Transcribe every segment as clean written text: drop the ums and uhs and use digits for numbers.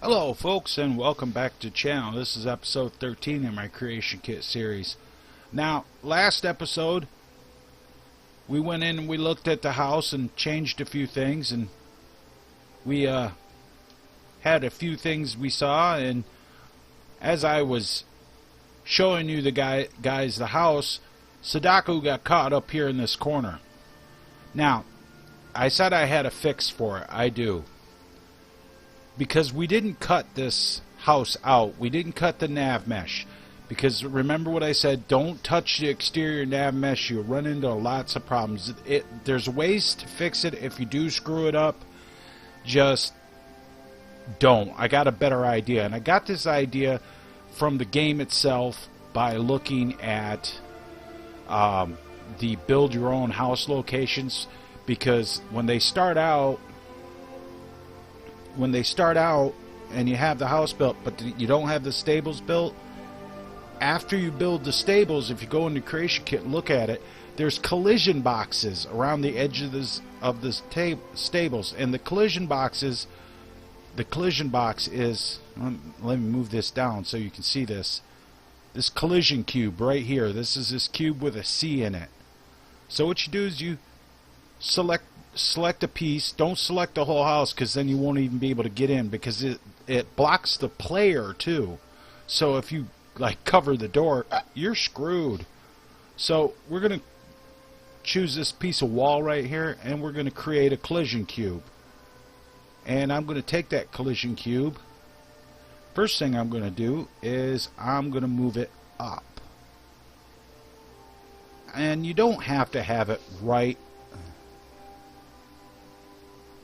Hello folks, and welcome back to the channel. This is episode 13 in my creation kit series. Now, last episode we went in and we looked at the house and changed a few things, and we had a few things we saw, and as I was showing you the guys the house, Sadako got caught up here in this corner. Now, I said I had a fix for it. I do. Because we didn't cut this house out. We didn't cut the nav mesh. Because remember what I said, don't touch the exterior nav mesh. You'll run into lots of problems. There's ways to fix it. If you do screw it up, just don't. I got a better idea. And I got this idea from the game itself by looking at the build your own house locations. Because when they start out and you have the house built but you don't have the stables built, after you build the stables, if you go into creation kit and look at it, there's collision boxes around the edges of the stables, and the collision box is, let me move this down so you can see this collision cube right here. This is this cube with a C in it. So what you do is you select a piece. Don't select the whole house, because then you won't even be able to get in, because it blocks the player too. So if you like cover the door, you're screwed. So we're gonna choose this piece of wall right here, and we're gonna create a collision cube. And I'm gonna take that collision cube. First thing I'm gonna do is I'm gonna move it up. And you don't have to have it right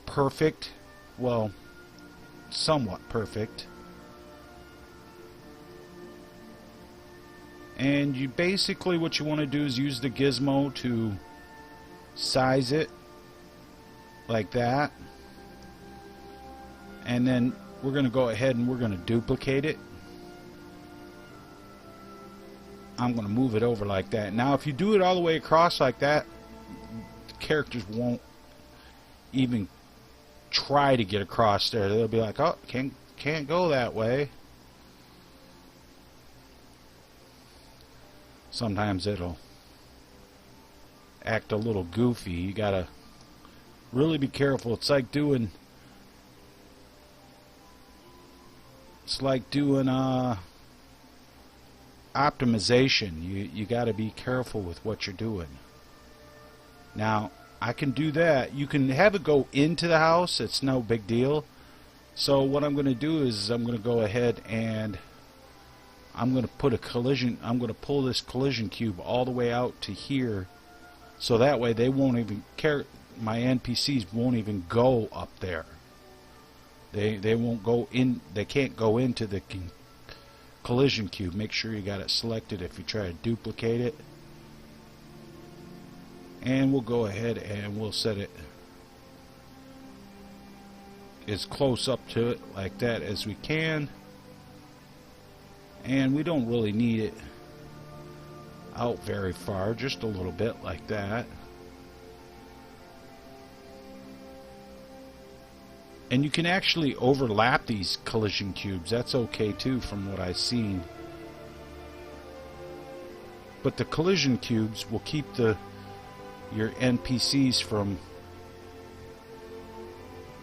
perfect, well, somewhat perfect. And you basically, what you want to do is use the gizmo to size it like that, and then we're going to go ahead and we're going to duplicate it. I'm going to move it over like that. Now if you do it all the way across like that, the characters won't even try to get across there. They'll be like, oh, can't go that way. Sometimes it'll act a little goofy. You gotta really be careful. It's like doing optimization. You gotta be careful with what you're doing. Now I can do that. You can have it go into the house. It's no big deal. So what I'm going to do is I'm going to go ahead and I'm going to put a collision. I'm going to pull this collision cube all the way out to here, so that way they won't even care. My NPCs won't even go up there. They won't go in. They can't go into the collision cube. Make sure you got it selected if you try to duplicate it. And we'll go ahead and we'll set it as close up to it like that as we can. And we don't really need it out very far, just a little bit like that. And you can actually overlap these collision cubes. That's okay too, from what I've seen. But the collision cubes will keep your NPCs from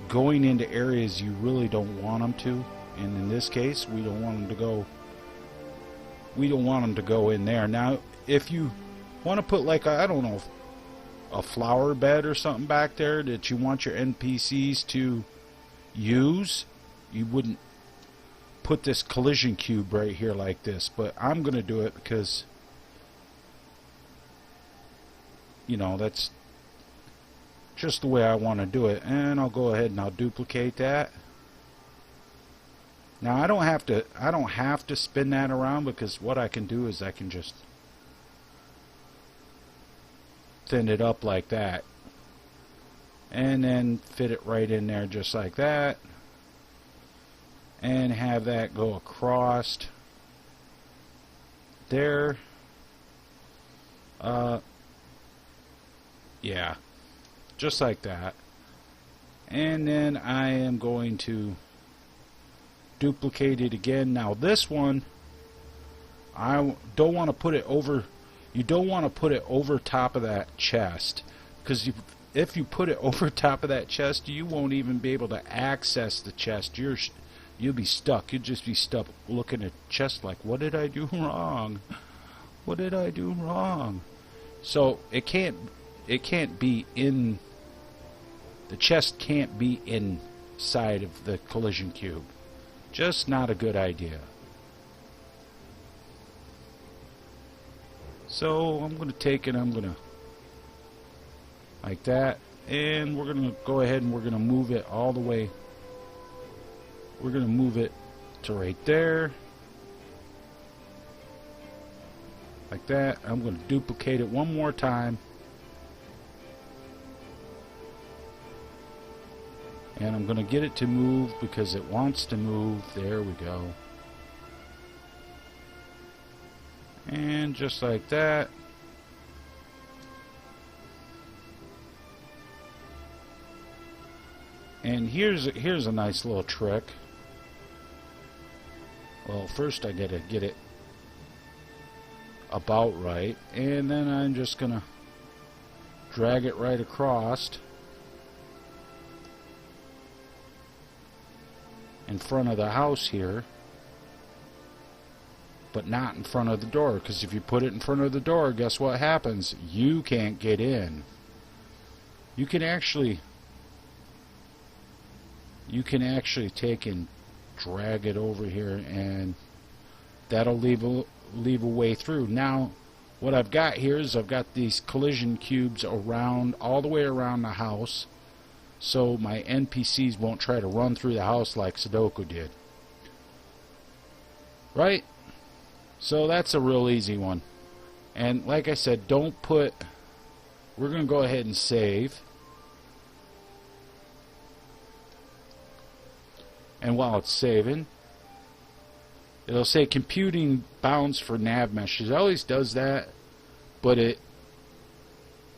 going into areas you really don't want them to. And in this case, we don't want them to go in there. Now if you want to put like I don't know, a flower bed or something back there that you want your NPCs to use, you wouldn't put this collision cube right here like this. But I'm gonna do it because, you know, that's just the way I want to do it. And I'll go ahead and I'll duplicate that. Now I don't have to spin that around, because what I can do is I can just thin it up like that, and then fit it right in there just like that, and have that go across there. Yeah, just like that. And then I am going to duplicate it again. Now this one, I don't want to put it over. You don't want to put it over top of that chest, because if you put it over top of that chest, you won't even be able to access the chest. You'll be stuck. You'll just be stuck looking at the chest like, what did I do wrong? What did I do wrong? So it can't be in. The chest can't be inside of the collision cube. Just not a good idea. So I'm going to take it, I'm going to, like that, and we're going to go ahead and we're going to move it all the way. We're going to move it to right there. Like that. I'm going to duplicate it one more time. And I'm going to get it to move because it wants to move. There we go. And just like that. And here's a nice little trick. Well, first I gotta get it about right, and then I'm just gonna drag it right across in front of the house here. But not in front of the door, because if you put it in front of the door, guess what happens? You can't get in. You can actually take and drag it over here, and that'll leave a way through. Now, what I've got here is I've got these collision cubes around, all the way around the house, so my NPCs won't try to run through the house like Sudoku did. Right? So that's a real easy one. And like I said, we're going to go ahead and save. And while it's saving, it'll say computing bounds for nav meshes. It always does that, but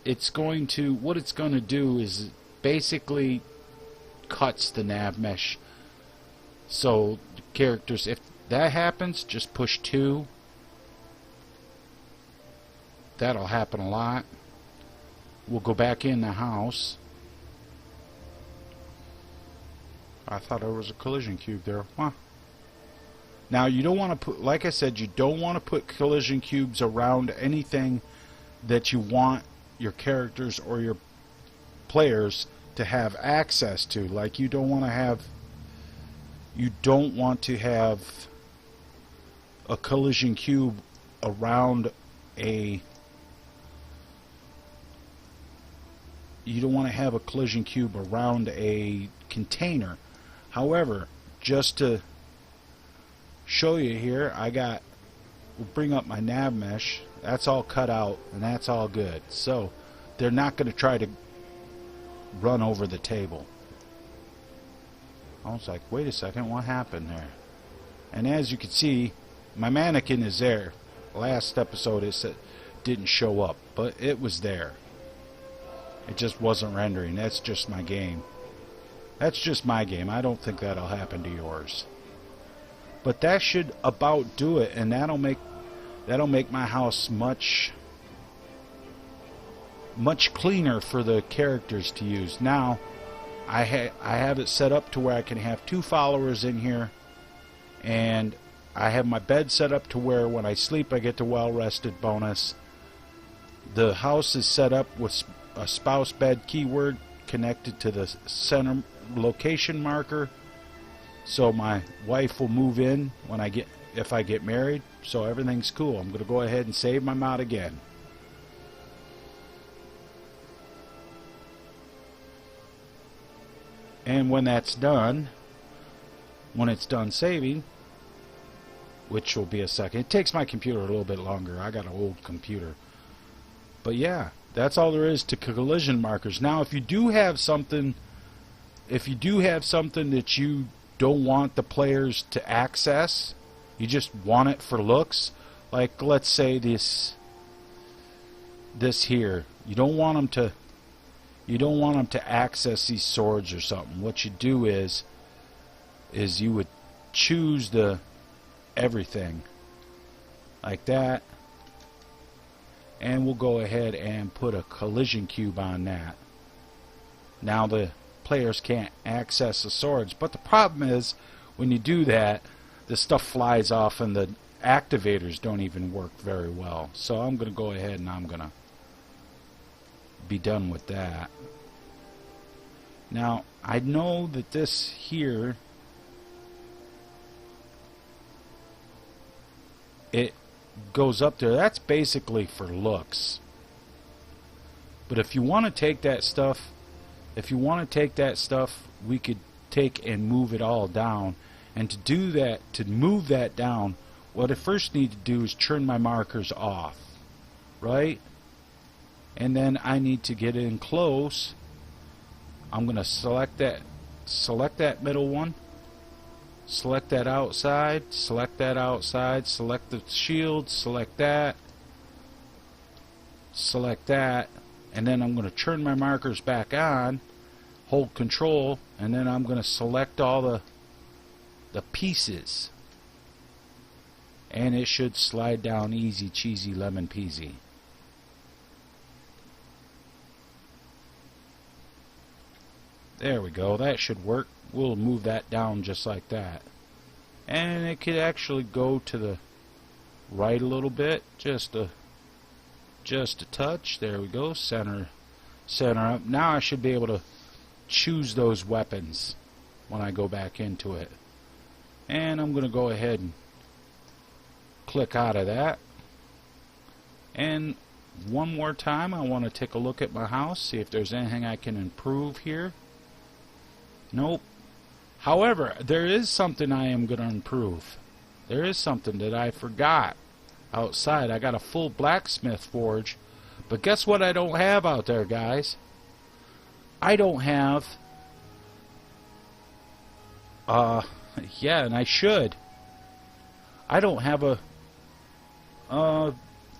it's going to, what it's going to do is basically cuts the nav mesh. So the characters, if that happens, just push 2. That'll happen a lot. We'll go back in the house. I thought there was a collision cube there. Huh. Now you don't want to put, like I said, you don't want to put collision cubes around anything that you want your characters or your players to have access to. Like you don't want to have a collision cube around a container. However, just to show you here, we'll bring up my nav mesh. That's all cut out and that's all good. So they're not going to try to run over the table. I was like, wait a second, what happened there? And as you can see, my mannequin is there. Last episode it said didn't show up, but it was there. It just wasn't rendering. That's just my game. That's just my game. I don't think that'll happen to yours. But that should about do it, and that'll make my house much cleaner for the characters to use. Now, I have it set up to where I can have 2 followers in here, and I have my bed set up to where when I sleep I get the well-rested bonus. The house is set up with a spouse bed keyword connected to the center location marker, so my wife will move in when if I get married. So everything's cool. I'm going to go ahead and save my mod again. And when that's done, when it's done saving, which will be a second, it takes my computer a little bit longer. I got an old computer. But yeah, that's all there is to collision markers. Now, if you do have something that you don't want the players to access, you just want it for looks, like let's say this here, you don't want them to access these swords or something. What you do is you would choose the everything like that, and we'll go ahead and put a collision cube on that. Now the players can't access the swords, but the problem is when you do that, the stuff flies off and the activators don't even work very well. So I'm going to go ahead and I'm going to be done with that. Now I know that this here, it goes up there. That's basically for looks. But if you want to take that stuff, we could take and move it all down. And to do that, to move that down, what I first need to do is turn my markers off, right? And then I need to get in close. I'm going to select that middle one, select that outside, select the shield, select that, and then I'm going to turn my markers back on, hold control, and then I'm going to select all the pieces, and it should slide down easy cheesy lemon peasy. There we go, that should work. We'll move that down just like that, and it could actually go to the right a little bit, just a touch. There we go, center up. Now I should be able to choose those weapons when I go back into it. And I'm going to go ahead and click out of that. And one more time, I want to take a look at my house, see if there's anything I can improve here. Nope. However, there is something I am going to improve. There is something that I forgot outside. I got a full blacksmith forge, but guess what I don't have out there, guys? I don't have yeah, and I should. I don't have a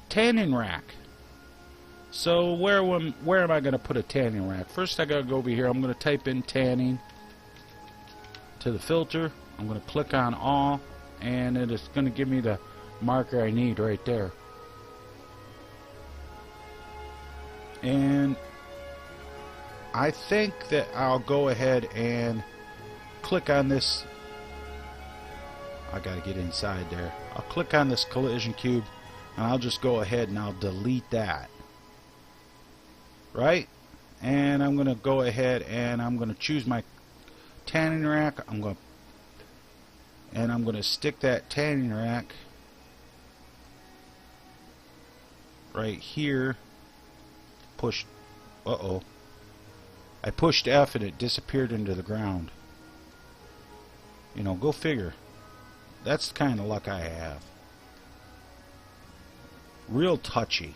tanning rack. So where am I going to put a tanning rack? First I got to go over here. I'm going to type in tanning to the filter. I'm going to click on all, and it is going to give me the marker I need right there. And I think that I'll go ahead and click on this. I gotta get inside there. I'll click on this collision cube, and I'll just go ahead and I'll delete that, right? And I'm gonna go ahead and I'm gonna choose my tanning rack. I'm gonna stick that tanning rack right here. Push. I pushed F and it disappeared into the ground. You know, go figure. That's the kind of luck I have. Real touchy.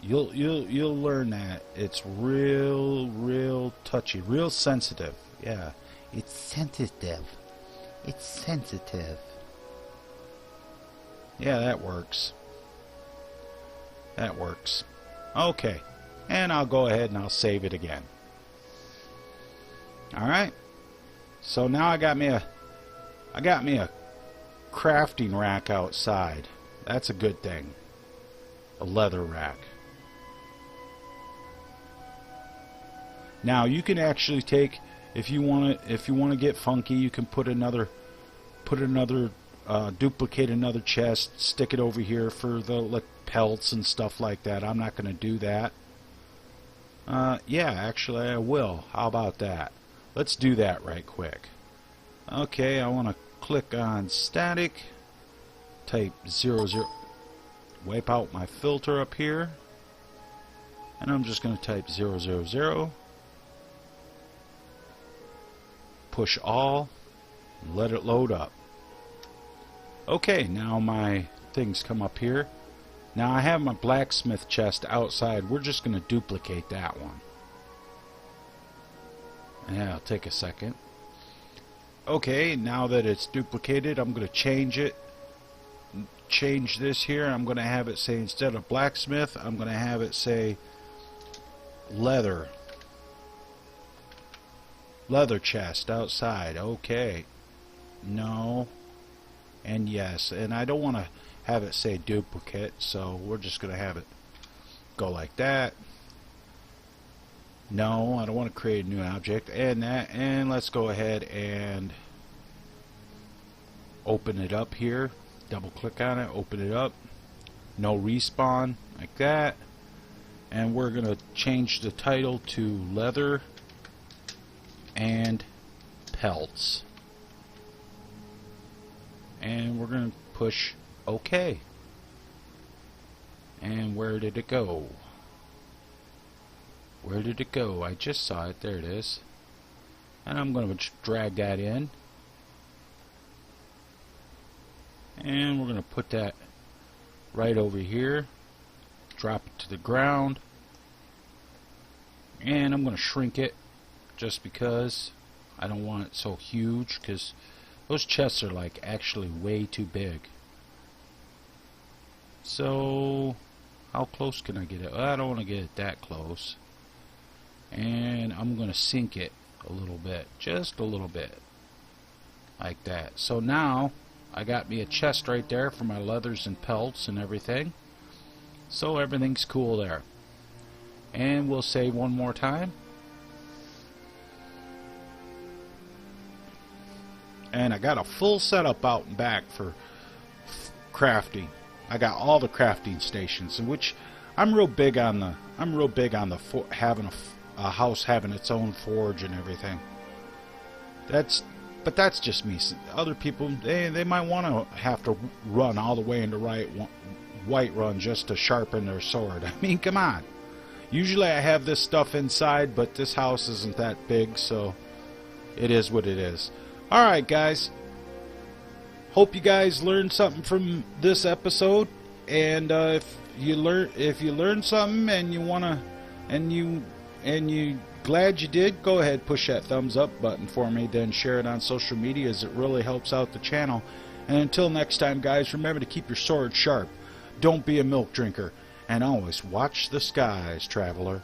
You'll learn that. It's real touchy, real sensitive. Yeah, it's sensitive. It's sensitive. Yeah, that works. That works. Okay, and I'll go ahead and I'll save it again. All right. So now I got me a crafting rack outside. That's a good thing. A leather rack. Now you can actually take, if you want to get funky, you can duplicate another chest, stick it over here for the pelts and stuff like that. I'm not going to do that. Yeah, actually I will. How about that? Let's do that right quick. Okay, I want to click on static, type 00, wipe out my filter up here, and I'm just going to type 000, push all, let it load up. Okay, now my things come up here. Now I have my blacksmith chest outside. We're just going to duplicate that one. Yeah, it'll take a second. Okay, now that it's duplicated, I'm going to change it. Change this here. I'm going to have it say, instead of blacksmith, I'm going to have it say leather. Leather chest outside. Okay. No. And yes. And I don't want to have it say duplicate, so we're just going to have it go like that. No, I don't want to create a new object. And that. And let's go ahead and open it up here. Double click on it. Open it up. No respawn. Like that. And we're going to change the title to leather and pelts. And we're going to push OK. And where did it go? Where did it go? I just saw it. There it is. And I'm going to drag that in. And we're going to put that right over here. Drop it to the ground. And I'm going to shrink it just because I don't want it so huge, because those chests are like actually way too big. So how close can I get it? I don't want to get it that close. And I'm going to sink it a little bit, just a little bit, like that. So now I got me a chest right there for my leathers and pelts and everything. So everything's cool there. And we'll save one more time. And I got a full setup out and back for crafting. I got all the crafting stations, in which I'm real big on the having a house having its own forge and everything. But that's just me. Other people, they might want to have to run all the way into Whiterun just to sharpen their sword. I mean, come on. Usually I have this stuff inside, but this house isn't that big, so it is what it is. Alright, guys. Hope you guys learned something from this episode. And if you learned something and you wanna and you glad you did, go ahead, push that thumbs up button for me, then share it on social media, as it really helps out the channel. And until next time, guys, remember to keep your sword sharp. Don't be a milk drinker. And always watch the skies, traveler.